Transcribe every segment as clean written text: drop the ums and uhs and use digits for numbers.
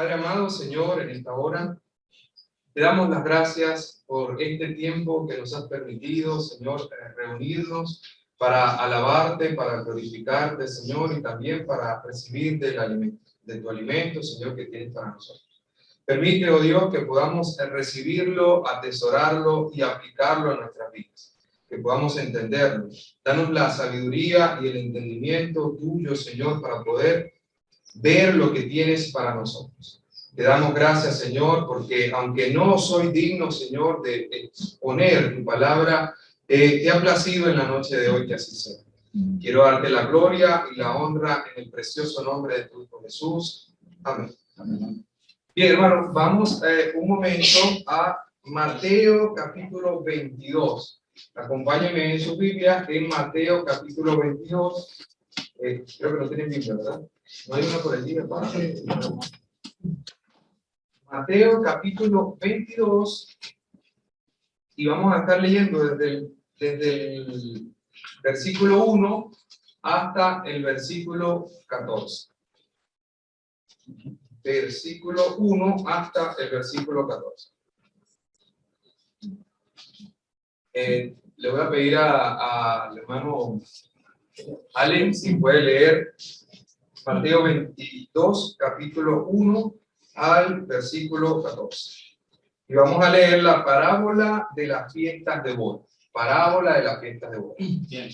Padre amado, Señor, en esta hora te damos las gracias por este tiempo que nos has permitido, Señor, reunirnos para alabarte, para glorificarte, Señor, y también para recibir de tu alimento, Señor, que tienes para nosotros. Permite, oh Dios, que podamos recibirlo, atesorarlo y aplicarlo a nuestras vidas, que podamos entenderlo. Danos la sabiduría y el entendimiento tuyo, Señor, para poder ver lo que tienes para nosotros. Te damos gracias, Señor, porque aunque no soy digno, Señor, de exponer tu palabra, te ha placido en la noche de hoy que así sea. Quiero darte la gloria y la honra en el precioso nombre de tu Hijo Jesús. Amén. Amén. Bien, hermanos, vamos un momento a Mateo capítulo 22. Acompáñenme en su Biblia en Mateo capítulo 22. Creo que no tienen Biblia, ¿verdad? No hay una por allí, ¿verdad? Mateo capítulo 22, y vamos a estar leyendo desde el versículo 1 hasta el versículo 14. Versículo 1 hasta el versículo 14. Le voy a pedir al hermano Allen si puede leer Mateo 22, capítulo 1 al versículo 14. Y vamos a leer la parábola de las fiestas de boda. Parábola de las fiestas de boda. Bien.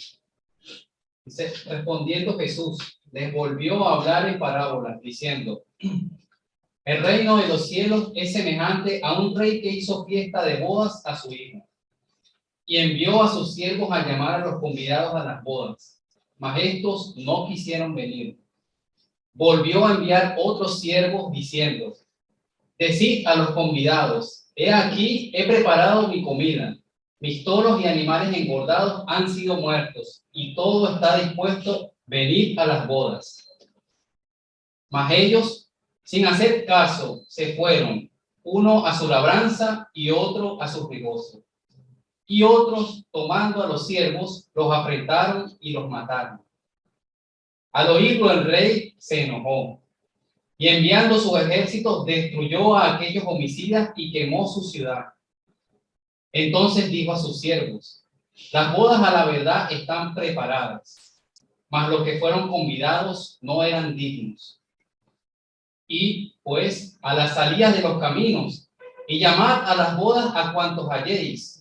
Dice, respondiendo Jesús, les volvió a hablar en parábolas, diciendo: el reino de los cielos es semejante a un rey que hizo fiesta de bodas a su hijo, y envió a sus siervos a llamar a los convidados a las bodas, mas estos no quisieron venir. Volvió a enviar otros siervos, diciendo: decid a los convidados, he aquí, he preparado mi comida, mis toros y animales engordados han sido muertos, y todo está dispuesto, venid a las bodas. Mas ellos, sin hacer caso, se fueron, uno a su labranza y otro a su negocio. Y otros, tomando a los siervos, los apretaron y los mataron. Al oírlo el rey se enojó, y enviando sus ejércitos destruyó a aquellos homicidas y quemó su ciudad. Entonces dijo a sus siervos: las bodas a la verdad están preparadas, mas los que fueron convidados no eran dignos. Y pues a las salidas de los caminos, y llamad a las bodas a cuantos halléis.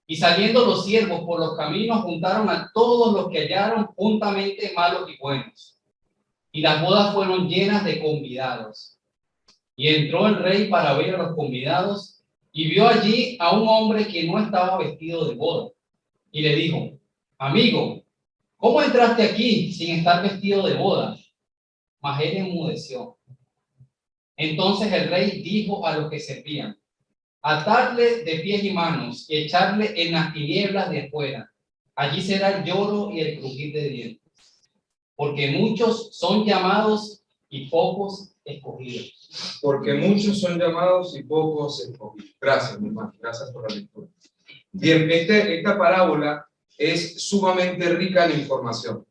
Y saliendo los siervos por los caminos, juntaron a todos los que hallaron, juntamente malos y buenos. Y las bodas fueron llenas de convidados. Y entró el rey para ver a los convidados, y vio allí a un hombre que no estaba vestido de boda. Y le dijo: amigo, ¿cómo entraste aquí sin estar vestido de boda? Mas él enmudeció. Entonces el rey dijo a los que servían: atadle de pies y manos y echarle en las tinieblas de afuera. Allí será el lloro y el crujir de dientes. Porque muchos son llamados y pocos escogidos. Porque muchos son llamados y pocos escogidos. Gracias, mi hermano. Gracias por la lectura. Bien, esta parábola es sumamente rica en información.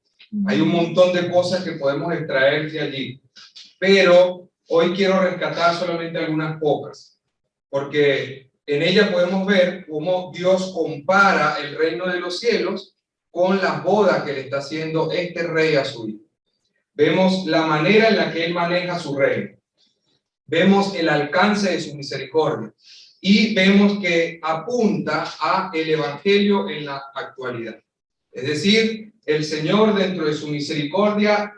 Hay un montón de cosas que podemos extraer de allí. Pero hoy quiero rescatar solamente algunas pocas. Porque en ella podemos ver cómo Dios compara el reino de los cielos con las bodas que le está haciendo este rey a su hijo. Vemos la manera en la que él maneja su reino. Vemos el alcance de su misericordia. Y vemos que apunta a el evangelio en la actualidad. Es decir, el Señor dentro de su misericordia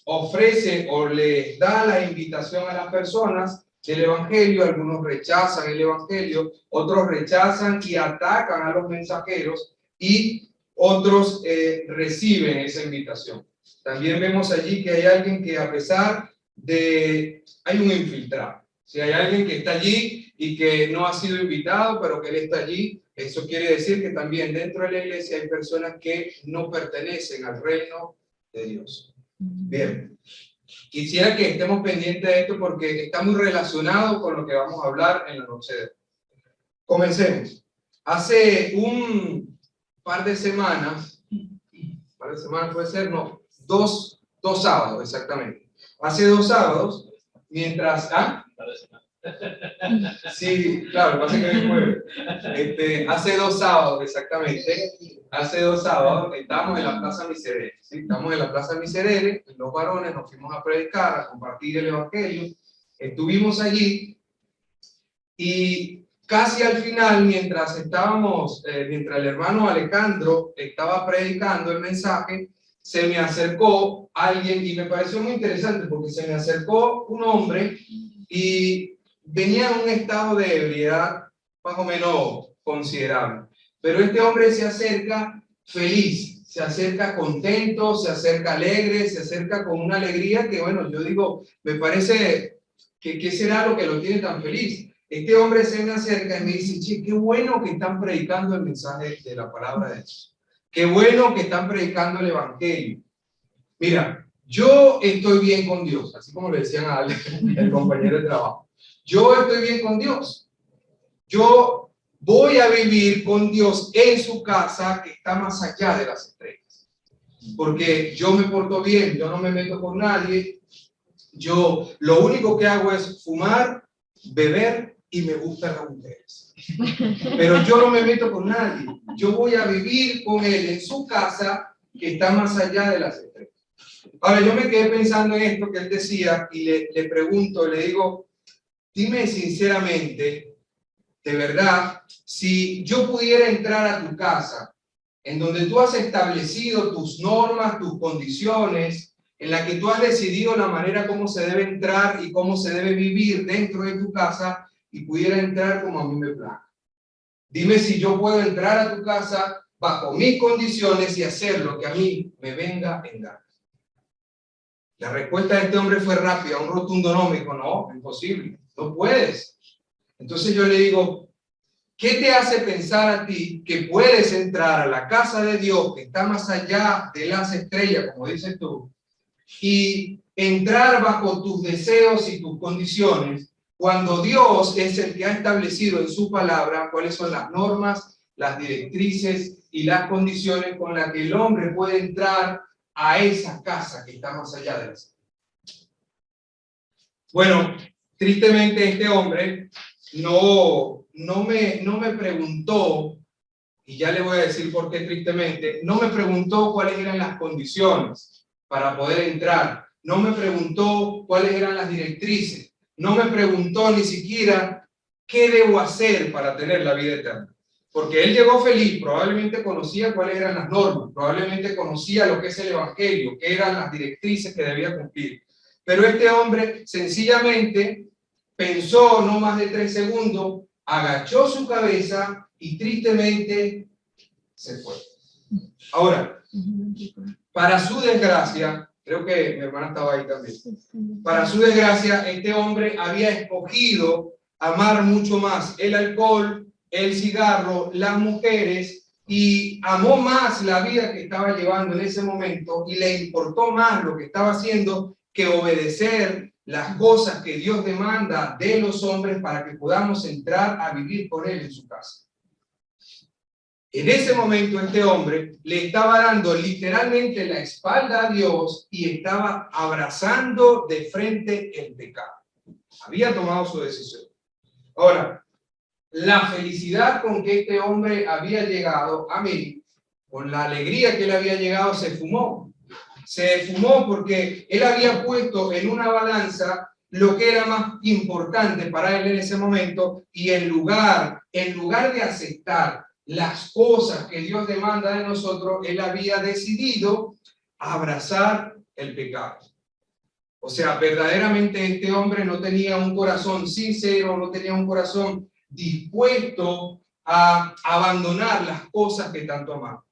ofrece o le da la invitación a las personas del evangelio. Algunos rechazan el evangelio, otros rechazan y atacan a los mensajeros, y otros reciben esa invitación. También vemos allí que hay alguien que, a pesar de, hay un infiltrado. Si hay alguien que está allí y que no ha sido invitado, pero que él está allí, eso quiere decir que también dentro de la iglesia hay personas que no pertenecen al reino de Dios. Bien, quisiera que estemos pendientes de esto porque está muy relacionado con lo que vamos a hablar en la noche de hoy. Comencemos. Hace un par de semanas puede ser, no, dos sábados exactamente. Hace 2 sábados mientras, sí, claro, pasa que hoy jueves. Hace 2 sábados, exactamente, hace 2 sábados, estábamos en la Plaza Miserere, ¿sí? Estamos en la Plaza Miserere, los varones nos fuimos a predicar, a compartir el Evangelio, estuvimos allí, y casi al final, mientras el hermano Alejandro estaba predicando el mensaje, se me acercó alguien, y me pareció muy interesante, porque se me acercó un hombre, y venía en un estado de ebriedad más o menos considerable. Pero este hombre se acerca feliz, se acerca contento, se acerca alegre, se acerca con una alegría que, bueno, yo digo, me parece que ¿qué será lo que lo tiene tan feliz? Este hombre se me acerca y me dice, che, qué bueno que están predicando el mensaje de la palabra de Dios. Qué bueno que están predicando el Evangelio. Mira, yo estoy bien con Dios, así como le decían a el compañero de trabajo. Yo estoy bien con Dios. Yo voy a vivir con Dios en su casa que está más allá de las estrellas. Porque yo me porto bien, yo no me meto con nadie. Yo lo único que hago es fumar, beber y me gustan las mujeres. Pero yo no me meto con nadie. Yo voy a vivir con él en su casa que está más allá de las estrellas. Ahora, yo me quedé pensando en esto que él decía y le pregunto, le digo, dime sinceramente, de verdad, si yo pudiera entrar a tu casa, en donde tú has establecido tus normas, tus condiciones, en la que tú has decidido la manera como se debe entrar y cómo se debe vivir dentro de tu casa, y pudiera entrar como a mí me plazca. Dime si yo puedo entrar a tu casa bajo mis condiciones y hacer lo que a mí me venga en gana. La respuesta de este hombre fue rápida, un rotundo no. Me dijo, no, imposible, no puedes. Entonces yo le digo, ¿qué te hace pensar a ti que puedes entrar a la casa de Dios que está más allá de las estrellas, como dices tú, y entrar bajo tus deseos y tus condiciones, cuando Dios es el que ha establecido en su palabra cuáles son las normas, las directrices y las condiciones con las que el hombre puede entrar a esa casa que está más allá de las estrellas? Bueno, tristemente este hombre no me preguntó, y ya le voy a decir por qué tristemente, no me preguntó cuáles eran las condiciones para poder entrar, no me preguntó cuáles eran las directrices, no me preguntó ni siquiera qué debo hacer para tener la vida eterna. Porque él llegó feliz, probablemente conocía cuáles eran las normas, probablemente conocía lo que es el Evangelio, qué eran las directrices que debía cumplir. Pero este hombre sencillamente pensó no más de 3 segundos, agachó su cabeza y tristemente se fue. Ahora, para su desgracia, creo que mi hermana estaba ahí también, para su desgracia, este hombre había escogido amar mucho más el alcohol, el cigarro, las mujeres, y amó más la vida que estaba llevando en ese momento y le importó más lo que estaba haciendo que obedecer las cosas que Dios demanda de los hombres para que podamos entrar a vivir con Él en su casa. En ese momento este hombre le estaba dando literalmente la espalda a Dios y estaba abrazando de frente el pecado. Había tomado su decisión. Ahora, la felicidad con que este hombre había llegado a mí, con la alegría que él había llegado, se fumó. Se fumó porque él había puesto en una balanza lo que era más importante para él en ese momento, y en lugar de aceptar las cosas que Dios demanda de nosotros, él había decidido abrazar el pecado. O sea, verdaderamente este hombre no tenía un corazón sincero, no tenía un corazón dispuesto a abandonar las cosas que tanto amaba.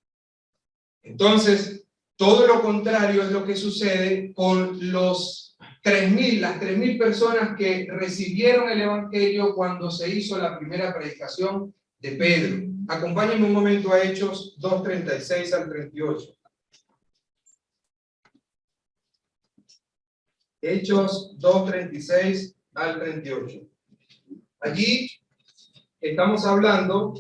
Entonces, todo lo contrario es lo que sucede con las 3.000 personas que recibieron el Evangelio cuando se hizo la primera predicación de Pedro. Acompáñenme un momento a Hechos 2:36 al 38. Hechos 2:36 al 38. Allí estamos hablando,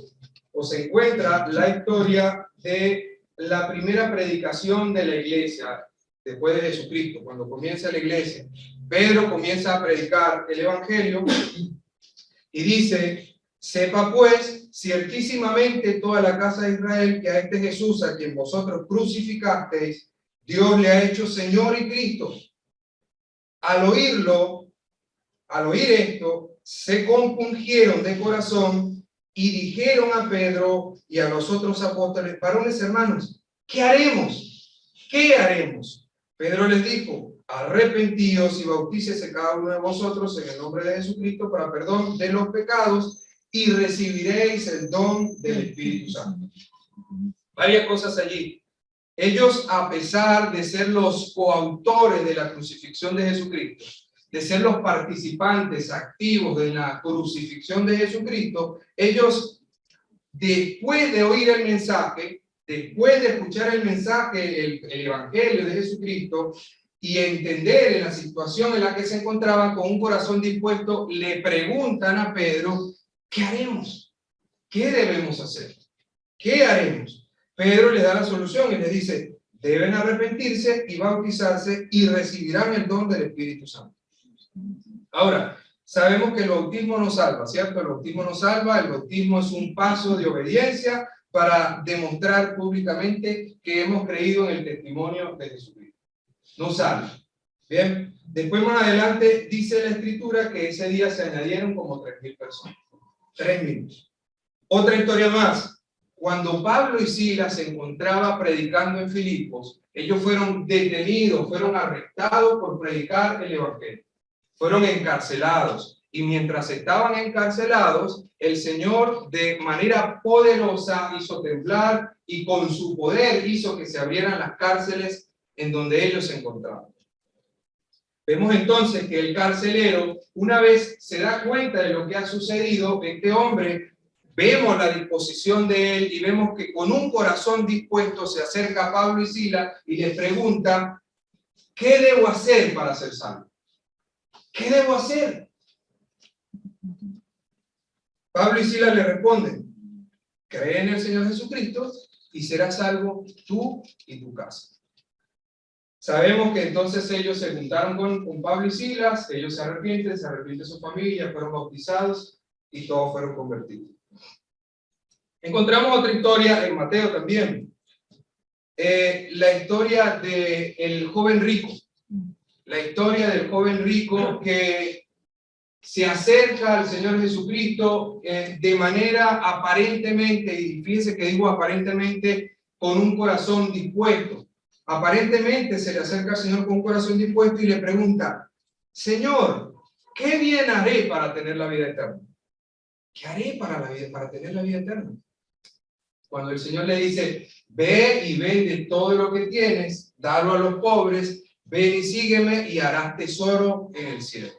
o se encuentra la historia de la primera predicación de la iglesia. después de Jesucristo, cuando comienza la iglesia, Pedro comienza a predicar el evangelio y dice: sepa pues ciertísimamente toda la casa de Israel que a este Jesús, a quien vosotros crucificasteis, Dios le ha hecho Señor y Cristo. Al oír esto, se compungieron de corazón y dijeron a Pedro y a los otros apóstoles: varones hermanos, ¿qué haremos? ¿Qué haremos? Pedro les dijo: arrepentíos y bautícese cada uno de vosotros en el nombre de Jesucristo para perdón de los pecados y recibiréis el don del Espíritu Santo. Varias cosas allí. Ellos, a pesar de ser los coautores de la crucifixión de Jesucristo, de ser los participantes activos de la crucifixión de Jesucristo, ellos, después de oír el mensaje, después de escuchar el mensaje, el evangelio de Jesucristo, y entender en la situación en la que se encontraban, con un corazón dispuesto, le preguntan a Pedro: ¿qué haremos? ¿Qué debemos hacer? ¿Qué haremos? Pedro les da la solución y les dice: deben arrepentirse y bautizarse y recibirán el don del Espíritu Santo. Ahora, sabemos que el bautismo nos salva, ¿cierto? El bautismo nos salva. El bautismo es un paso de obediencia para demostrar públicamente que hemos creído en el testimonio de Jesucristo. Nos salva. Bien, después más adelante dice la Escritura que ese día se añadieron como 3.000 personas. 3.000. Otra historia más. Cuando Pablo y Silas se encontraban predicando en Filipos, ellos fueron detenidos, fueron arrestados por predicar el evangelio. Fueron encarcelados. Y mientras estaban encarcelados, el Señor de manera poderosa hizo temblar y con su poder hizo que se abrieran las cárceles en donde ellos se encontraban. Vemos entonces que el carcelero, una vez se da cuenta de lo que ha sucedido, este hombre, vemos la disposición de él y vemos que con un corazón dispuesto se acerca a Pablo y Silas y les pregunta: ¿qué debo hacer para ser salvo? ¿Qué debo hacer? Pablo y Silas le responden: cree en el Señor Jesucristo y serás salvo tú y tu casa. Sabemos que entonces ellos se juntaron con Pablo y Silas, ellos se arrepiente su familia, fueron bautizados y todos fueron convertidos. Encontramos otra historia en Mateo también. La historia del joven rico. La historia del joven rico que se acerca al Señor Jesucristo de manera aparentemente, y fíjense que digo aparentemente, con un corazón dispuesto. Aparentemente se le acerca al Señor con un corazón dispuesto y le pregunta: Señor, ¿qué bien haré para tener la vida eterna? ¿Qué haré para tener la vida eterna? Cuando el Señor le dice: ve y vende todo lo que tienes, dalo a los pobres, ven y sígueme y harás tesoro en el cielo.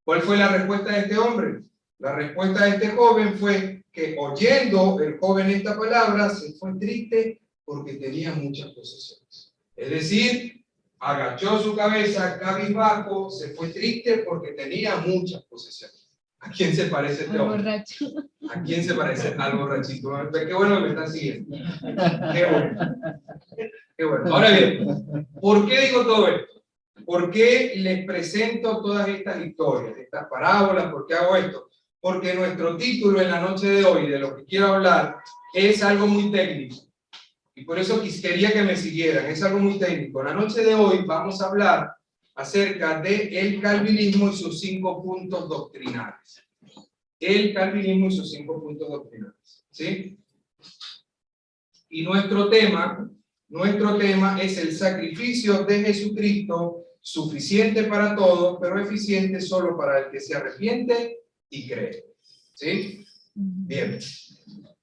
¿Cuál fue la respuesta de este hombre? La respuesta de este joven fue que, oyendo el joven esta palabra, se fue triste porque tenía muchas posesiones. Es decir, agachó su cabeza cabizbajo, se fue triste porque tenía muchas posesiones. ¿A quién se parece este hombre? Borracho. ¿A quién se parece? Al borrachito. Qué bueno que me están siguiendo. Qué bueno. Qué bueno. Ahora bien, ¿por qué digo todo esto? ¿Por qué les presento todas estas historias, estas parábolas? ¿Por qué hago esto? Porque nuestro título en la noche de hoy, de lo que quiero hablar, es algo muy técnico. Y por eso quería que me siguieran. Es algo muy técnico. La noche de hoy vamos a hablar acerca del calvinismo y sus 5 puntos doctrinales. El calvinismo y sus 5 puntos doctrinales. ¿Sí? Y nuestro tema es el sacrificio de Jesucristo, suficiente para todos, pero eficiente solo para el que se arrepiente y cree. ¿Sí? Bien.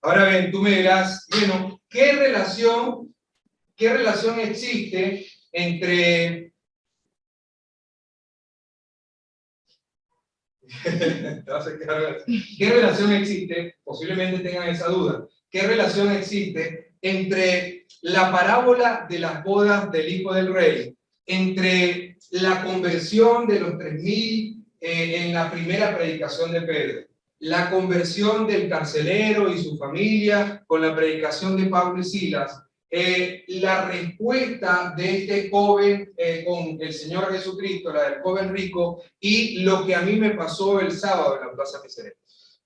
Ahora bien, tú me dirás, bueno, ¿qué relación existe entre... ¿Qué relación existe? Posiblemente tengan esa duda. ¿Qué relación existe entre la parábola de las bodas del Hijo del Rey, entre la conversión de los 3.000 en la primera predicación de Pedro, la conversión del carcelero y su familia con la predicación de Pablo y Silas, la respuesta de este joven con el Señor Jesucristo, la del joven rico, y lo que a mí me pasó el sábado en la Plaza Miserere.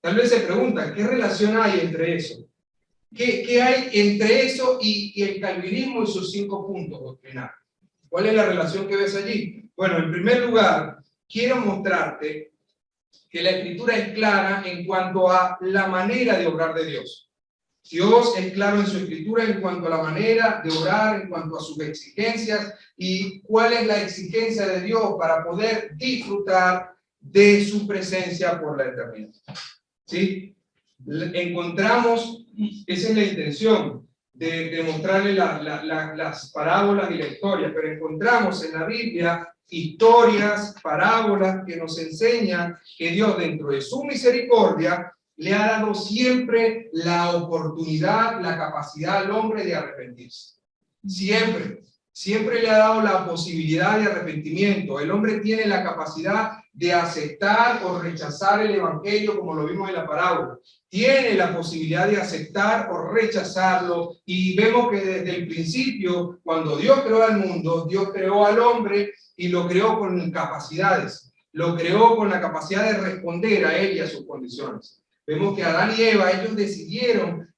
Tal vez se preguntan, ¿qué relación hay entre eso? ¿Qué hay entre eso y el calvinismo y sus 5 puntos doctrinales? ¿Cuál es la relación que ves allí? Bueno, en primer lugar, quiero mostrarte que la Escritura es clara en cuanto a la manera de obrar de Dios. Dios es claro en su Escritura en cuanto a la manera de orar, en cuanto a sus exigencias y cuál es la exigencia de Dios para poder disfrutar de su presencia por la eternidad. ¿Sí? Encontramos, esa es la intención de mostrarle las parábolas y la historia, pero encontramos en la Biblia historias, parábolas que nos enseñan que Dios, dentro de su misericordia, le ha dado siempre la oportunidad, la capacidad al hombre de arrepentirse. Siempre le ha dado la posibilidad de arrepentimiento. El hombre tiene la capacidad de aceptar o rechazar el evangelio, como lo vimos en la parábola. Tiene la posibilidad de aceptar o rechazarlo, y vemos que desde el principio, cuando Dios creó al mundo, Dios creó al hombre y lo creó con capacidades. Lo creó con la capacidad de responder a él y a sus condiciones. Vemos que Adán y Eva, ellos decidieron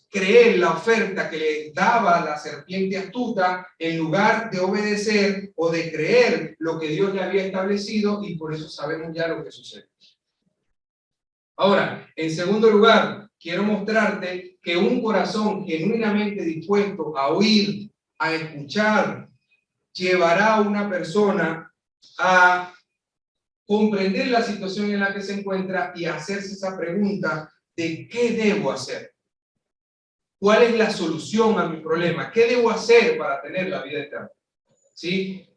creer la oferta que les daba la serpiente astuta en lugar de obedecer o de creer lo que Dios le había establecido, y por eso sabemos ya lo que sucede. Ahora, en segundo lugar, quiero mostrarte que un corazón genuinamente dispuesto a oír, a escuchar, llevará a una persona a comprender la situación en la que se encuentra y hacerse esa pregunta de ¿qué debo hacer? ¿Cuál es la solución a mi problema? ¿Qué debo hacer para tener la vida eterna? ¿Sí?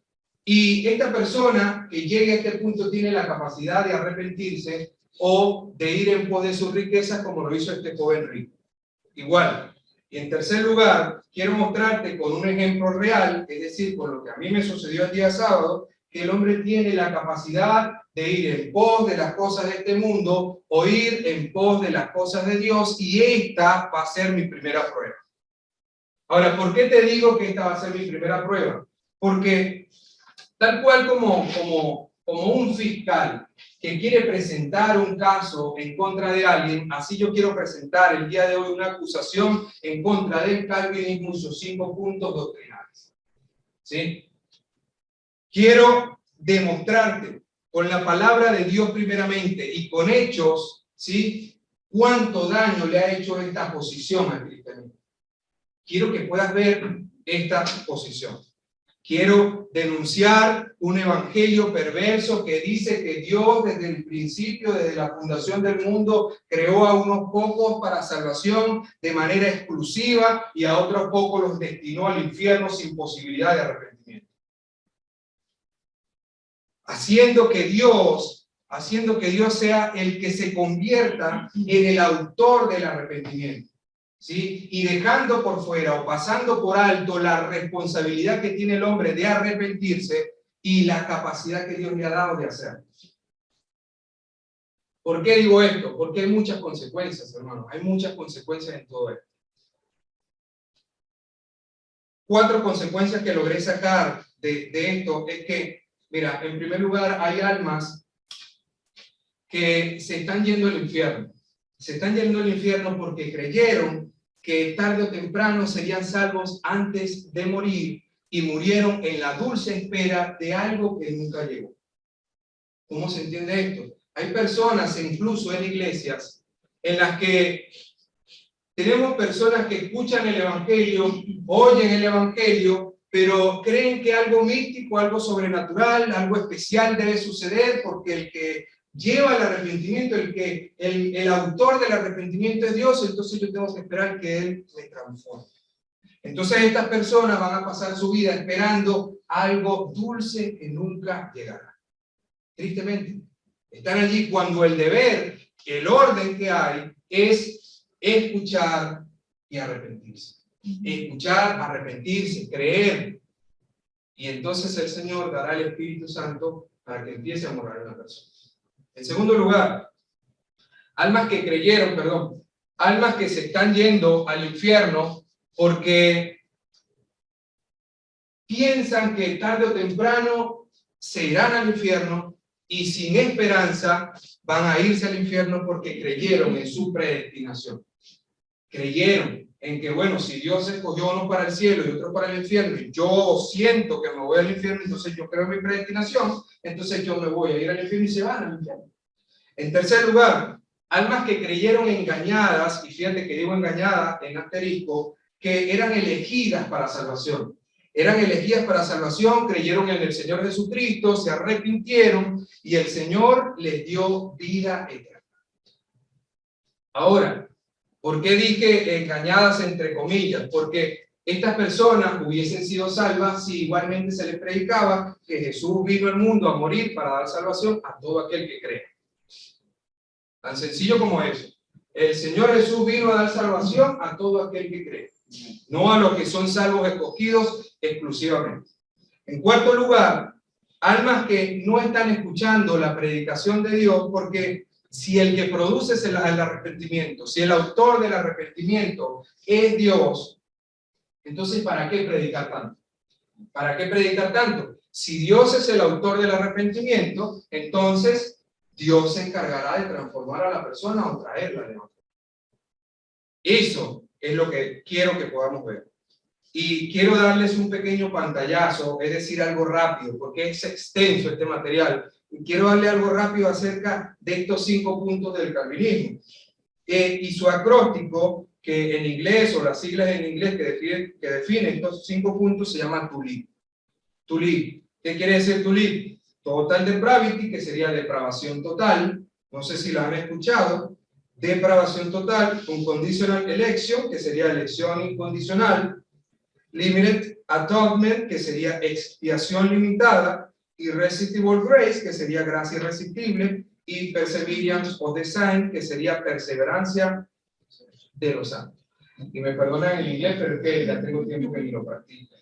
Y esta persona que llegue a este punto tiene la capacidad de arrepentirse o de ir en pos de sus riquezas, como lo hizo este joven rico. Igual. Y en tercer lugar, quiero mostrarte con un ejemplo real, es decir, con lo que a mí me sucedió el día sábado, que el hombre tiene la capacidad de ir en pos de las cosas de este mundo o ir en pos de las cosas de Dios, y esta va a ser mi primera prueba. Ahora, ¿por qué te digo que esta va a ser mi primera prueba? Porque tal cual como un fiscal que quiere presentar un caso en contra de alguien, así yo quiero presentar el día de hoy una acusación en contra del calvinismo y sus 5 puntos doctrinales. ¿Sí? Quiero demostrarte con la palabra de Dios primeramente y con hechos, ¿sí?, cuánto daño le ha hecho esta posición al cristianismo. Quiero que puedas ver esta posición. Quiero denunciar un evangelio perverso que dice que Dios desde el principio, desde la fundación del mundo, creó a unos pocos para salvación de manera exclusiva y a otros pocos los destinó al infierno sin posibilidad de arrepentimiento. Haciendo que Dios sea el que se convierta en el autor del arrepentimiento. ¿Sí? Y dejando por fuera o pasando por alto la responsabilidad que tiene el hombre de arrepentirse y la capacidad que Dios le ha dado de hacerlo. ¿Por qué digo esto? Porque hay muchas consecuencias, hermano. Hay muchas consecuencias en todo esto. 4 consecuencias que logré sacar de esto es que, mira, en primer lugar, hay almas que se están yendo al infierno. Se están yendo al infierno porque creyeron que tarde o temprano serían salvos antes de morir y murieron en la dulce espera de algo que nunca llegó. ¿Cómo se entiende esto? Hay personas, incluso en iglesias, en las que tenemos personas que escuchan el evangelio, oyen el evangelio, pero creen que algo místico, algo sobrenatural, algo especial debe suceder porque el que lleva el arrepentimiento, el autor del arrepentimiento es Dios, entonces yo tengo que esperar que Él me transforme. Entonces estas personas van a pasar su vida esperando algo dulce que nunca llegará. Tristemente, están allí cuando el deber, el orden que hay es escuchar y arrepentirse. Escuchar, arrepentirse, creer. Y entonces el Señor dará el Espíritu Santo para que empiece a morar en la persona. En segundo lugar, almas que se están yendo al infierno porque piensan que tarde o temprano se irán al infierno y sin esperanza van a irse al infierno porque creyeron en su predestinación. Creyeron en que, bueno, si Dios escogió uno para el cielo y otro para el infierno, y yo siento que me voy al infierno, entonces yo creo en mi predestinación, entonces yo me voy a ir al infierno y se van al infierno. En tercer lugar, almas que creyeron engañadas, y fíjate que digo engañadas en asterisco, que eran elegidas para salvación. Eran elegidas para salvación, creyeron en el Señor Jesucristo, se arrepintieron y el Señor les dio vida eterna. Ahora, ¿por qué dije engañadas entre comillas? Porque estas personas hubiesen sido salvas si igualmente se les predicaba que Jesús vino al mundo a morir para dar salvación a todo aquel que cree. Tan sencillo como eso. El Señor Jesús vino a dar salvación a todo aquel que cree, no a los que son salvos escogidos exclusivamente. En cuarto lugar, almas que no están escuchando la predicación de Dios, porque si el que produce el arrepentimiento, si el autor del arrepentimiento es Dios, entonces ¿para qué predicar tanto? ¿Para qué predicar tanto? Si Dios es el autor del arrepentimiento, entonces Dios se encargará de transformar a la persona o traerla de nuevo. Eso es lo que quiero que podamos ver. Y quiero darles un pequeño pantallazo, es decir, algo rápido, porque es extenso este material. Y quiero darle algo rápido acerca de estos 5 puntos del calvinismo. Y su acróstico, que en inglés, o las siglas en inglés que definen estos 5 puntos, se llama TULIP. TULIP. ¿Qué quiere decir TULIP? Total depravity, que sería depravación total. No sé si la han escuchado. Depravación total. Unconditional election, que sería elección incondicional. Limited atonement, que sería expiación limitada. Irresistible grace, que sería gracia irresistible. Y perseverance of the saints, que sería perseverancia de los santos. Y me perdonan en inglés, pero es que ya tengo tiempo que ni lo practico.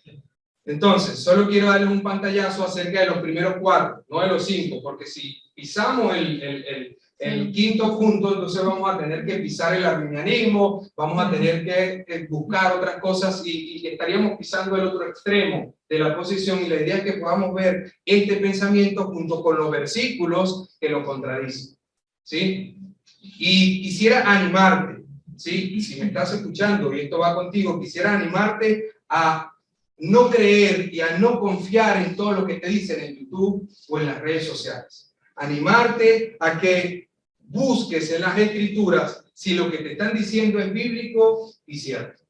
Entonces, solo quiero darles un pantallazo acerca de los primeros 4, no de los 5, porque si pisamos el quinto punto, entonces vamos a tener que pisar el arminianismo, vamos a tener que buscar otras cosas y estaríamos pisando el otro extremo de la posición, y la idea es que podamos ver este pensamiento junto con los versículos que lo contradicen, ¿sí? Y quisiera animarte, ¿sí? Si me estás escuchando y esto va contigo, quisiera animarte a no creer y a no confiar en todo lo que te dicen en YouTube o en las redes sociales. Animarte a que busques en las escrituras si lo que te están diciendo es bíblico y cierto.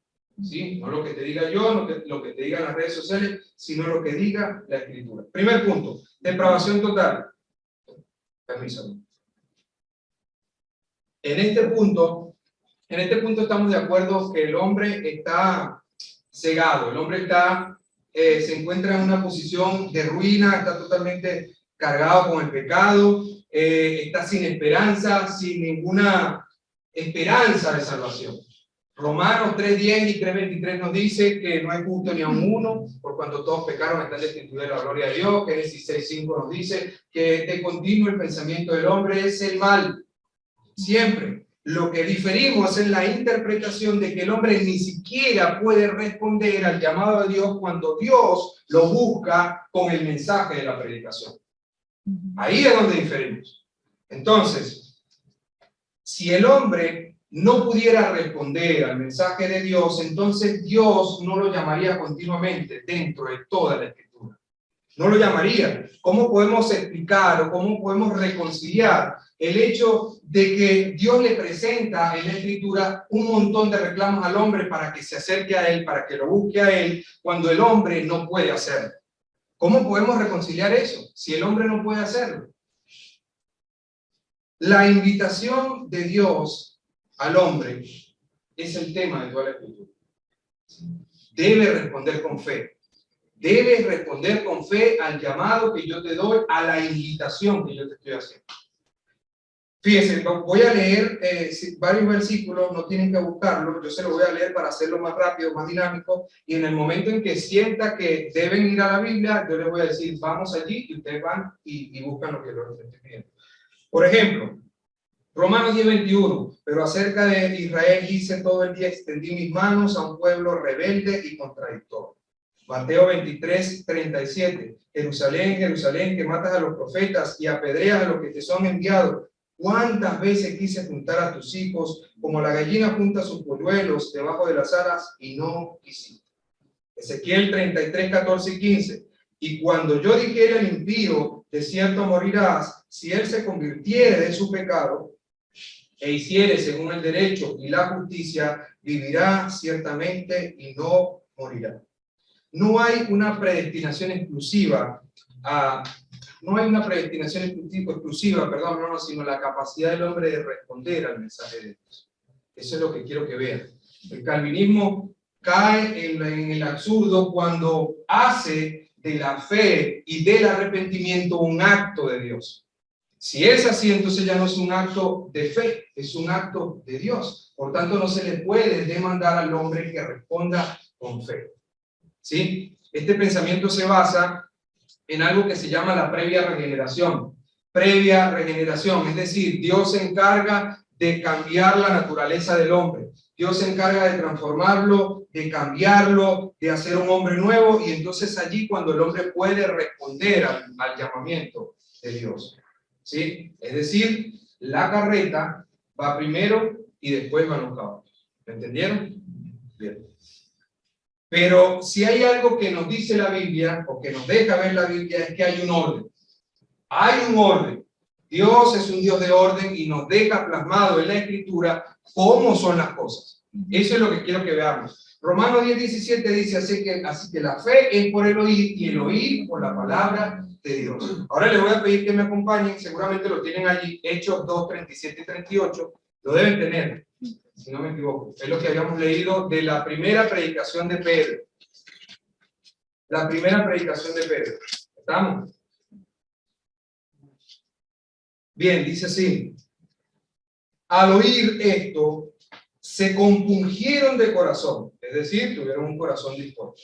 ¿Sí? No lo que te diga yo, no lo que te digan las redes sociales, sino lo que diga la escritura. Primer punto, depravación total. Permiso. En este punto estamos de acuerdo que el hombre está cegado, el hombre se encuentra en una posición de ruina, está totalmente cargado con el pecado, está sin esperanza, sin ninguna esperanza de salvación. Romanos 3:10 y 3:23 nos dice que no hay justo ni aun uno, por cuanto todos pecaron están destituidos de la gloria de Dios. Génesis 6:5 nos dice que de continuo el pensamiento del hombre es el mal, siempre. Lo que diferimos es la interpretación de que el hombre ni siquiera puede responder al llamado de Dios cuando Dios lo busca con el mensaje de la predicación. Ahí es donde diferimos. Entonces, si el hombre no pudiera responder al mensaje de Dios, entonces Dios no lo llamaría continuamente dentro de toda la Escritura. No lo llamaría. ¿Cómo podemos explicar o cómo podemos reconciliar el hecho de que Dios le presenta en la Escritura un montón de reclamos al hombre para que se acerque a Él, para que lo busque a Él, cuando el hombre no puede hacerlo? ¿Cómo podemos reconciliar eso si el hombre no puede hacerlo? La invitación de Dios al hombre es el tema de toda la Escritura. Debe responder con fe. Debes responder con fe al llamado que yo te doy, a la invitación que yo te estoy haciendo. Fíjense, voy a leer varios versículos, no tienen que buscarlos, yo se los voy a leer para hacerlo más rápido, más dinámico, y en el momento en que sienta que deben ir a la Biblia, yo les voy a decir, vamos allí, y ustedes van y buscan lo que yo les estoy pidiendo. Por ejemplo, Romanos 10:21, pero acerca de Israel hice todo el día, extendí mis manos a un pueblo rebelde y contradictor. Mateo 23:37, Jerusalén, Jerusalén, que matas a los profetas y apedreas a los que te son enviados. ¿Cuántas veces quise juntar a tus hijos como la gallina junta sus polluelos debajo de las alas y no quisiste? Ezequiel 33:14-15, y cuando yo dijera al impío, de cierto morirás, si él se convirtiere de su pecado e hiciere según el derecho y la justicia, vivirá ciertamente y no morirá. No hay una predestinación exclusiva, sino la capacidad del hombre de responder al mensaje de Dios. Eso es lo que quiero que vean. El calvinismo cae en el absurdo cuando hace de la fe y del arrepentimiento un acto de Dios. Si es así, entonces ya no es un acto de fe, es un acto de Dios. Por tanto, no se le puede demandar al hombre que responda con fe. ¿Sí? Este pensamiento se basa en algo que se llama la previa regeneración. Previa regeneración, es decir, Dios se encarga de cambiar la naturaleza del hombre. Dios se encarga de transformarlo, de cambiarlo, de hacer un hombre nuevo, y entonces allí cuando el hombre puede responder al llamamiento de Dios. ¿Sí? Es decir, la carreta va primero y después van los caballos. ¿Me entendieron? Bien. Pero si hay algo que nos dice la Biblia, o que nos deja ver la Biblia, es que hay un orden. Hay un orden. Dios es un Dios de orden y nos deja plasmado en la Escritura cómo son las cosas. Eso es lo que quiero que veamos. Romanos 10:17 dice así que la fe es por el oír y el oír por la palabra de Dios. Ahora les voy a pedir que me acompañen, seguramente lo tienen allí, Hechos 2:37 y 38, lo deben tener, si no me equivoco. Es lo que habíamos leído de la primera predicación de Pedro. La primera predicación de Pedro. ¿Estamos? Bien, dice así. Al oír esto, se compungieron de corazón, es decir, tuvieron un corazón dispuesto.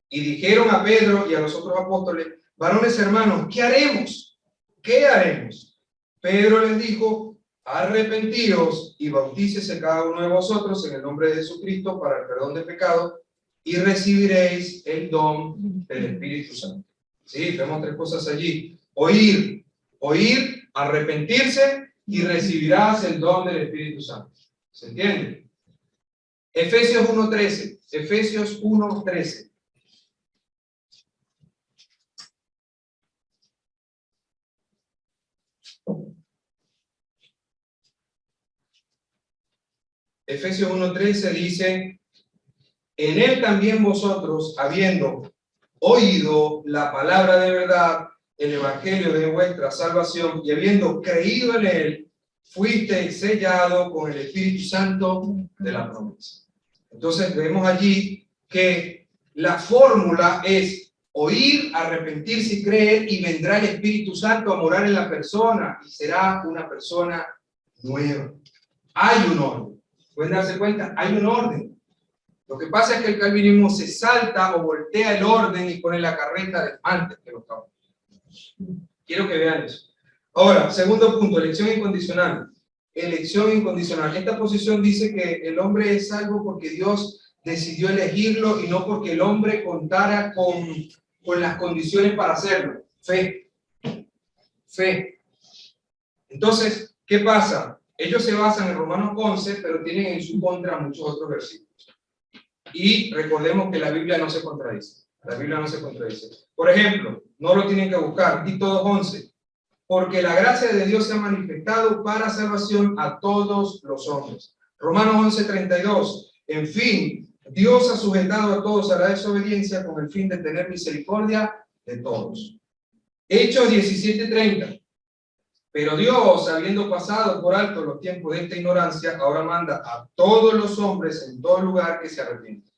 Y dijeron a Pedro y a los otros apóstoles, varones hermanos, ¿qué haremos? ¿Qué haremos? Pedro les dijo, arrepentíos y bautícese cada uno de vosotros en el nombre de Jesucristo para el perdón de pecados y recibiréis el don del Espíritu Santo. Sí, vemos tres cosas allí. Oír, arrepentirse y recibirás el don del Espíritu Santo. ¿Se entiende? Efesios 1:13. Efesios 1:13. Efesios 1:13 dice, en él también vosotros, habiendo oído la palabra de verdad, el evangelio de vuestra salvación, y habiendo creído en él, fuisteis sellado con el Espíritu Santo de la promesa. Entonces vemos allí que la fórmula es oír, arrepentirse y creer, y vendrá el Espíritu Santo a morar en la persona y será una persona nueva. Hay un orden. Pueden darse cuenta, hay un orden. Lo que pasa es que el calvinismo se salta o voltea el orden y pone la carreta antes que los caballos. Quiero que vean eso. Ahora, segundo punto, elección incondicional. Elección incondicional. Esta posición dice que el hombre es salvo porque Dios decidió elegirlo y no porque el hombre contara con las condiciones para hacerlo. Fe. Fe. Entonces, ¿qué pasa? Ellos se basan en Romanos 11, pero tienen en su contra muchos otros versículos. Y recordemos que la Biblia no se contradice. La Biblia no se contradice. Por ejemplo, no lo tienen que buscar, Tito 2:11. Porque la gracia de Dios se ha manifestado para salvación a todos los hombres. Romanos 11:32. En fin, Dios ha sujetado a todos a la desobediencia con el fin de tener misericordia de todos. Hechos 17:30. Pero Dios, habiendo pasado por alto los tiempos de esta ignorancia, ahora manda a todos los hombres en todo lugar que se arrepientan.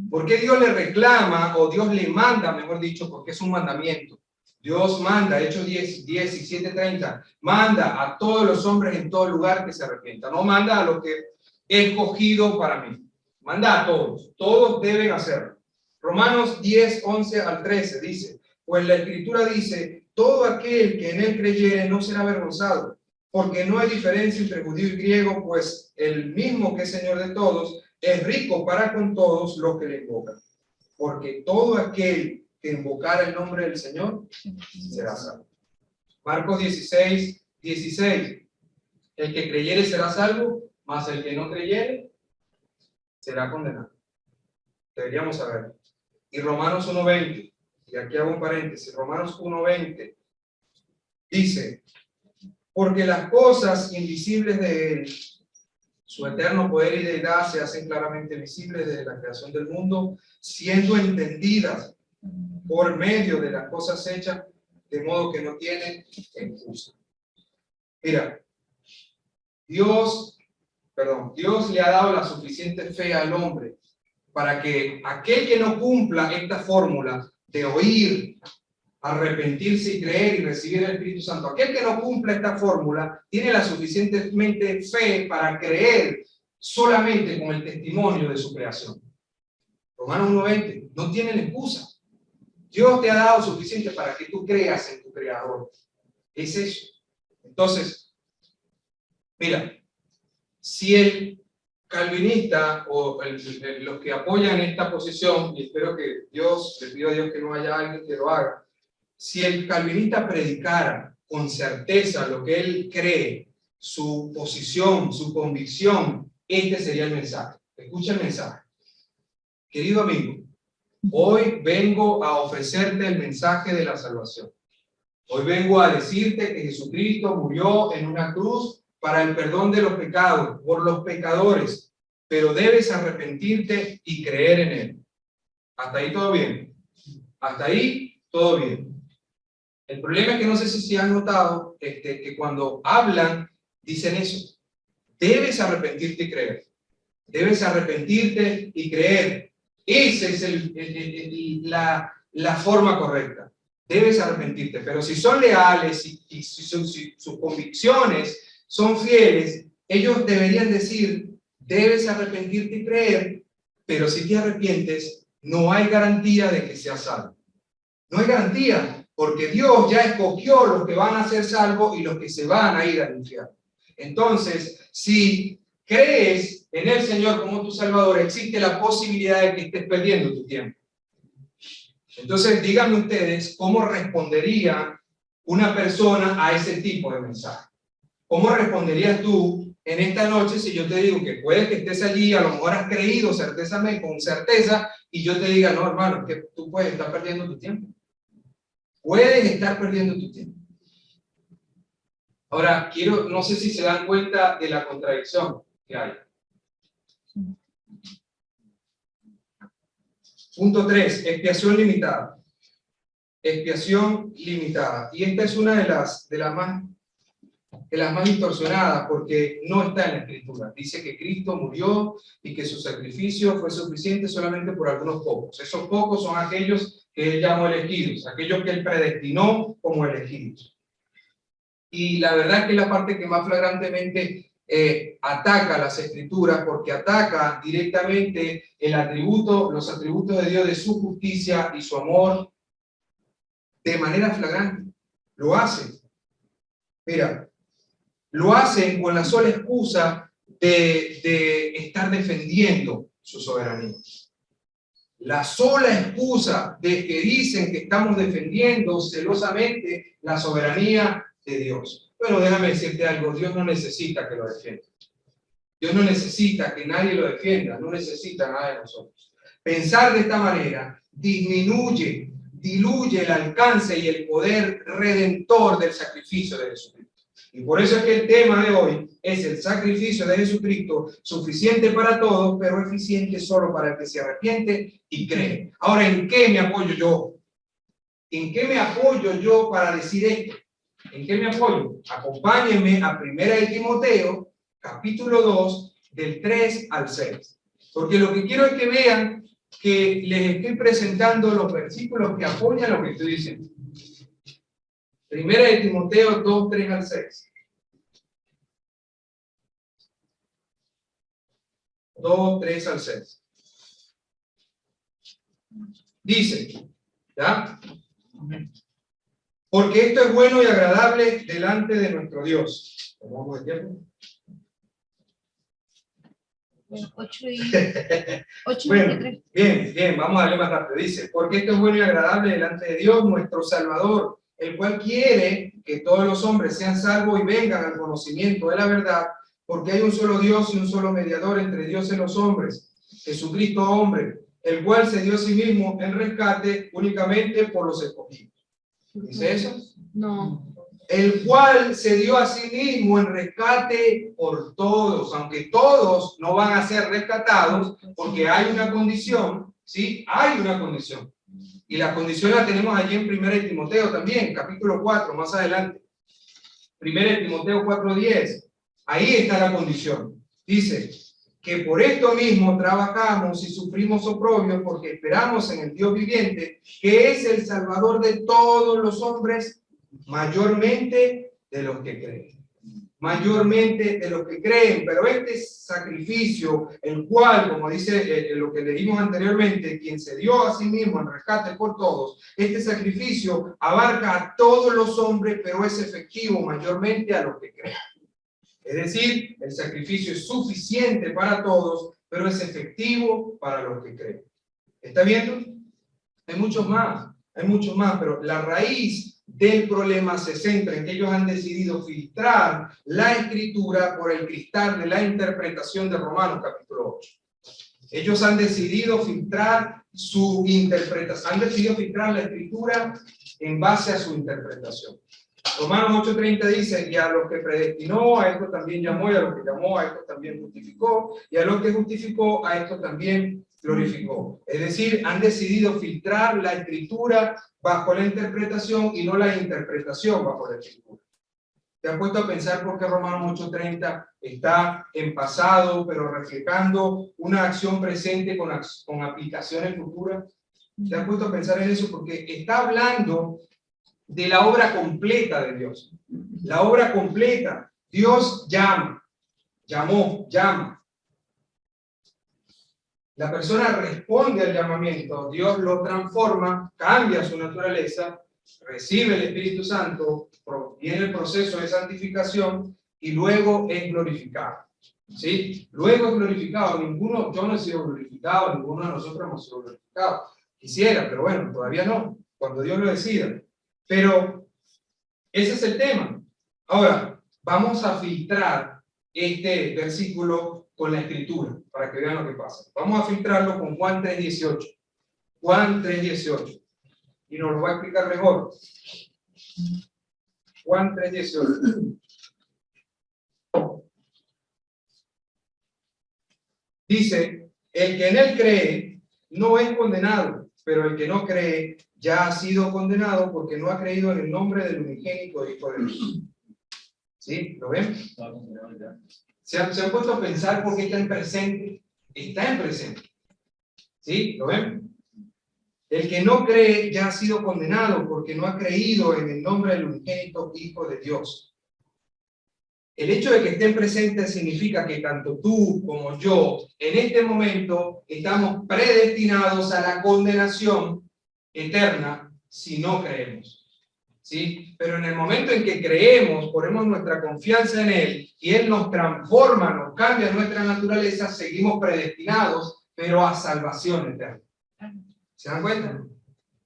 ¿Por qué Dios le reclama, o Dios le manda, mejor dicho, porque es un mandamiento? Dios manda, Hechos 17:30, manda a todos los hombres en todo lugar que se arrepientan. No manda a los que he escogido para mí. Manda a todos. Todos deben hacerlo. Romanos 10:11-13 dice, pues la Escritura dice, todo aquel que en él creyere no será avergonzado, Porque no hay diferencia entre judío y griego, pues el mismo que es Señor de todos es rico para con todos los que le invocan. Porque todo aquel que invocara el nombre del Señor será salvo. Marcos 16, 16. El que creyere será salvo, mas el que no creyere será condenado. Deberíamos saberlo. Y Romanos 1:20, y aquí hago un paréntesis, Romanos 1:20 dice: porque las cosas invisibles de él, su eterno poder y deidad, se hacen claramente visibles desde la creación del mundo, siendo entendidas por medio de las cosas hechas, de modo que no tienen excusa. Mira, Dios le ha dado la suficiente fe al hombre para que aquel que no cumpla esta fórmula de oír, arrepentirse y creer y recibir el Espíritu Santo, aquel que no cumpla esta fórmula tiene la suficientemente fe para creer solamente con el testimonio de su creación. Romanos 1:20, no tienen excusa. Dios te ha dado suficiente para que tú creas en tu Creador. Es eso. Entonces, mira, si el calvinista o los que apoyan esta posición, y espero que Dios, le pido a Dios que no haya alguien que lo haga, si el calvinista predicara con certeza lo que él cree, su posición, su convicción, este sería el mensaje. Escucha el mensaje. Querido amigo, hoy vengo a ofrecerte el mensaje de la salvación. Hoy vengo a decirte que Jesucristo murió en una cruz para el perdón de los pecados, por los pecadores, pero debes arrepentirte y creer en él. Hasta ahí todo bien. Hasta ahí todo bien. El problema es que no sé si han notado que cuando hablan, dicen eso. Debes arrepentirte y creer. Debes arrepentirte y creer. Esa es la forma correcta. Debes arrepentirte. Pero si son leales y si sus convicciones son fieles, ellos deberían decir, debes arrepentirte y creer, pero si te arrepientes, no hay garantía de que seas salvo. No hay garantía, porque Dios ya escogió los que van a ser salvos y los que se van a ir al infierno. Entonces, si crees en el Señor como tu Salvador, existe la posibilidad de que estés perdiendo tu tiempo. Entonces, díganme ustedes cómo respondería una persona a ese tipo de mensaje. ¿Cómo responderías tú en esta noche si yo te digo que puede que estés allí, a lo mejor has creído con certeza, y yo te diga, no, hermano, que tú puedes estar perdiendo tu tiempo? Puedes estar perdiendo tu tiempo. Ahora, no sé si se dan cuenta de la contradicción que hay. Punto 3, expiación limitada. Expiación limitada. Y esta es una de las más distorsionadas, porque no está en la Escritura. Dice que Cristo murió y que su sacrificio fue suficiente solamente por algunos pocos. Esos pocos son aquellos que él llamó elegidos, aquellos que él predestinó como elegidos. Y la verdad es que es la parte que más flagrantemente ataca las Escrituras, porque ataca directamente los atributos de Dios, de su justicia y su amor, de manera flagrante. Lo hacen. Mira, lo hacen con la sola excusa de estar defendiendo su soberanía. La sola excusa de que dicen que estamos defendiendo celosamente la soberanía de Dios. Bueno, déjame decirte algo, Dios no necesita que lo defienda. Dios no necesita que nadie lo defienda, no necesita nada de nosotros. Pensar de esta manera diluye el alcance y el poder redentor del sacrificio de Jesucristo. Y por eso es que el tema de hoy es el sacrificio de Jesucristo, suficiente para todos, pero eficiente solo para el que se arrepiente y cree. Ahora, ¿en qué me apoyo yo? ¿En qué me apoyo yo para decir esto? ¿En qué me apoyo? Acompáñenme a 1 de Timoteo, capítulo 2, del 3 al 6. Porque lo que quiero es que vean que les estoy presentando los versículos que apoyan lo que estoy diciendo. 1 de Timoteo 2, 3 al 6. 2, 3 al 6. Dice, ¿ya? Porque esto es bueno y agradable delante de nuestro Dios. ¿Cómo vamos de tiempo? 8 y 8 y Bueno, 23. bien, vamos a darle más rápido. Dice, porque esto es bueno y agradable delante de Dios, nuestro Salvador, el cual quiere que todos los hombres sean salvos y vengan al conocimiento de la verdad, porque hay un solo Dios y un solo mediador entre Dios y los hombres, Jesucristo hombre, el cual se dio a sí mismo en rescate únicamente por los escogidos. ¿Dice eso? No. El cual se dio a sí mismo en rescate por todos, aunque todos no van a ser rescatados, porque hay una condición, ¿sí? Hay una condición. Y la condición la tenemos allí en 1 Timoteo también, capítulo 4, más adelante. 1 Timoteo 4:10. Ahí está la condición. Dice que por esto mismo trabajamos y sufrimos oprobios porque esperamos en el Dios viviente, que es el Salvador de todos los hombres, mayormente de los que creen. Mayormente de los que creen, pero este sacrificio, el cual, como dice lo que leímos anteriormente, quien se dio a sí mismo en rescate por todos, este sacrificio abarca a todos los hombres, pero es efectivo mayormente a los que creen. Es decir, el sacrificio es suficiente para todos, pero es efectivo para los que creen. ¿Está viendo? Hay muchos más, pero la raíz del problema se centra en que ellos han decidido filtrar la escritura por el cristal de la interpretación de Romanos capítulo 8. Ellos han decidido filtrar su interpretación, han decidido filtrar la escritura en base a su interpretación. Romanos 8:30 dice, y a los que predestinó, a esto también llamó, y a los que llamó, a esto también justificó, y a los que justificó, a esto también glorificó. Es decir, han decidido filtrar la escritura bajo la interpretación y no la interpretación bajo la escritura. ¿Te has puesto a pensar por qué Romanos 8:30 está en pasado, pero reflejando una acción presente con aplicaciones futuras? ¿Te has puesto a pensar en eso? Porque está hablando de la obra completa de Dios. La obra completa. Dios llama, llama. La persona responde al llamamiento, Dios lo transforma, cambia su naturaleza, recibe el Espíritu Santo, viene el proceso de santificación y luego es glorificado. ¿Sí? Luego es glorificado. Yo no he sido glorificado, ninguno de nosotros hemos sido glorificados. Quisiera, pero bueno, todavía no, cuando Dios lo decida. Pero ese es el tema. Ahora, vamos a filtrar este versículo con la escritura, para que vean lo que pasa. Vamos a filtrarlo con Juan 3:18. Juan 3:18. Y nos lo va a explicar mejor. Juan 3:18. Dice, el que en él cree no es condenado, pero el que no cree ya ha sido condenado porque no ha creído en el nombre del unigénito Hijo de Dios. ¿Sí? ¿Lo ven? ¿Se han puesto a pensar por qué está en presente? Está en presente. ¿Sí? ¿Lo ven? El que no cree ya ha sido condenado porque no ha creído en el nombre del unigénito Hijo de Dios. El hecho de que estén presentes significa que tanto tú como yo en este momento estamos predestinados a la condenación eterna si no creemos. ¿Sí? Pero en el momento en que creemos, ponemos nuestra confianza en Él y Él nos transforma, nos cambia nuestra naturaleza, seguimos predestinados, pero a salvación eterna. ¿Se dan cuenta?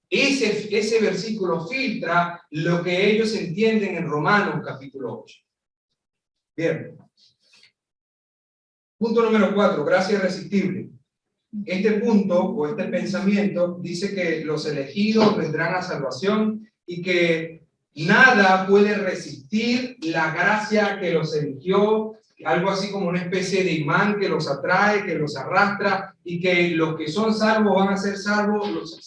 Ese versículo filtra lo que ellos entienden en Romanos capítulo 8. Bien. Punto número 4, gracia irresistible. Este punto o este pensamiento dice que los elegidos vendrán a salvación y que nada puede resistir la gracia que los eligió, algo así como una especie de imán que los atrae, que los arrastra y que los que son salvos van a ser salvos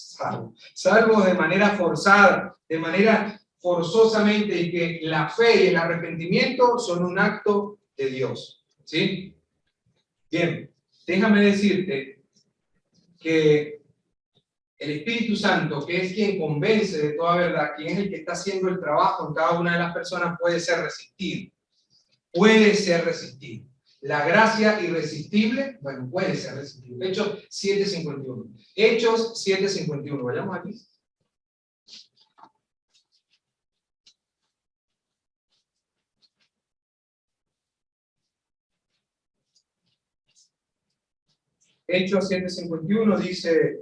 de manera forzada, de manera forzosamente, y que la fe y el arrepentimiento son un acto de Dios. ¿Sí? Bien, déjame decirte que el Espíritu Santo, que es quien convence de toda verdad, quien es el que está haciendo el trabajo en cada una de las personas, puede ser resistido. Puede ser resistido. La gracia irresistible, bueno, puede ser resistible. Hechos 7:51. Hechos 7:51. Vayamos aquí. Hechos 7:51 dice,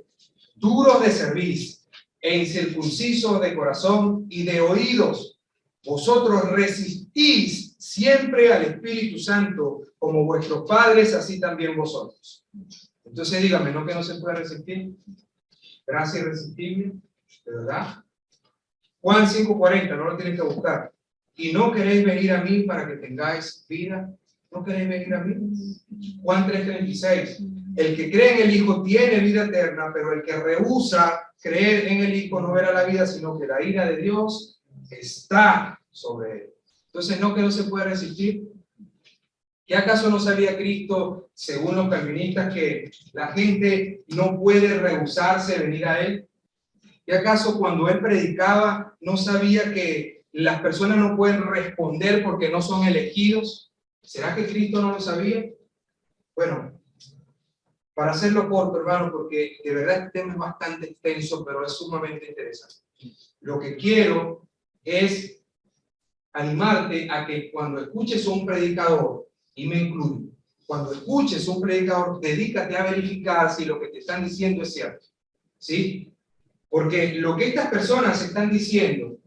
duros de cerviz e incircuncisos de corazón y de oídos, vosotros resistís siempre al Espíritu Santo, como vuestros padres, así también vosotros. Entonces dígame, ¿no que no se puede resistir? Gracia irresistible, ¿de verdad? Juan 5:40, no lo tienen que buscar. Y no queréis venir a mí para que tengáis vida. ¿No queréis venir a mí? Juan 3:36. El que cree en el Hijo tiene vida eterna, pero el que rehúsa creer en el Hijo no verá la vida, sino que la ira de Dios está sobre él. Entonces, ¿no que no se puede resistir? ¿Qué acaso no sabía Cristo, según los calvinistas, que la gente no puede rehusarse de venir a él? ¿Y acaso cuando él predicaba no sabía que las personas no pueden responder porque no son elegidos? ¿Será que Cristo no lo sabía? Bueno, para hacerlo corto, hermano, porque de verdad este tema es bastante extenso, pero es sumamente interesante. Lo que quiero es animarte a que cuando escuches a un predicador, y me incluyo, cuando escuches a un predicador, dedícate a verificar si lo que te están diciendo es cierto. ¿Sí? Porque lo que estas personas están diciendo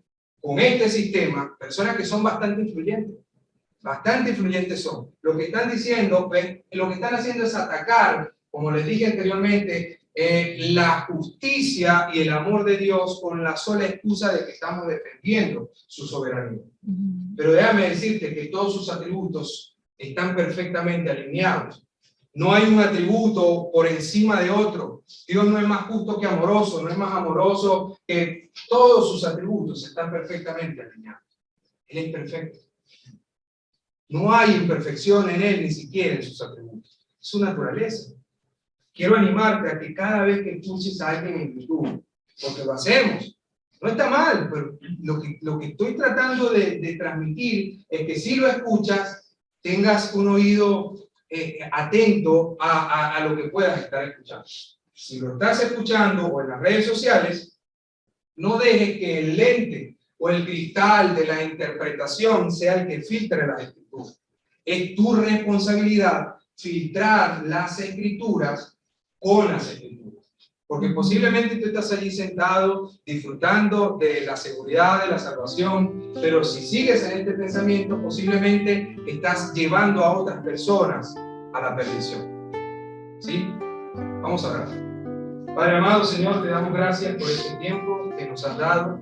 con este sistema, personas que son bastante influyentes son, lo que están diciendo, lo que están haciendo es atacar, como les dije anteriormente, la justicia y el amor de Dios con la sola excusa de que estamos defendiendo su soberanía. Pero déjame decirte que todos sus atributos están perfectamente alineados. No hay un atributo por encima de otro. Dios no es más justo que amoroso, no es más amoroso que todos sus atributos están perfectamente alineados. Él es perfecto. No hay imperfección en Él, ni siquiera en sus atributos. Es su naturaleza. Quiero animarte a que cada vez que escuches a alguien en YouTube, porque lo hacemos, no está mal, pero lo que estoy tratando de transmitir es que si lo escuchas, tengas un oído atento a lo que puedas estar escuchando. Si lo estás escuchando o en las redes sociales, no dejes que el lente o el cristal de la interpretación sea el que filtre las escrituras. Es tu responsabilidad filtrar las escrituras con las escrituras. Porque posiblemente tú estás allí sentado disfrutando de la seguridad de la salvación, pero si sigues en este pensamiento, posiblemente estás llevando a otras personas a la perdición. ¿Sí? Vamos a orar. Padre amado, Señor, te damos gracias por este tiempo que nos has dado.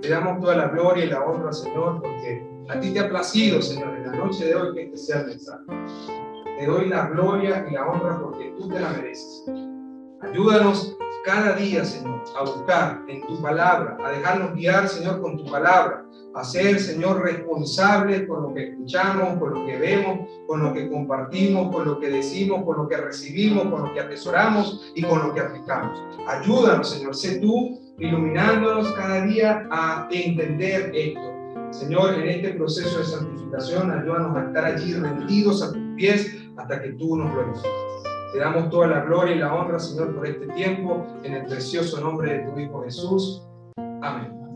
Te damos toda la gloria y la honra, Señor, porque a ti te ha placido, Señor, en la noche de hoy que este sea el mensaje. Te doy la gloria y la honra porque tú te la mereces. Ayúdanos cada día, Señor, a buscar en tu palabra, a dejarnos guiar, Señor, con tu palabra, a ser, Señor, responsables con lo que escuchamos, con lo que vemos, con lo que compartimos, con lo que decimos, con lo que recibimos, con lo que atesoramos y con lo que aplicamos. Ayúdanos, Señor, sé tú iluminándonos cada día a entender esto. Señor, en este proceso de santificación, ayúdanos a estar allí rendidos a tus pies hasta que tú nos glorifiques. Te damos toda la gloria y la honra, Señor, por este tiempo, en el precioso nombre de tu Hijo Jesús. Amén.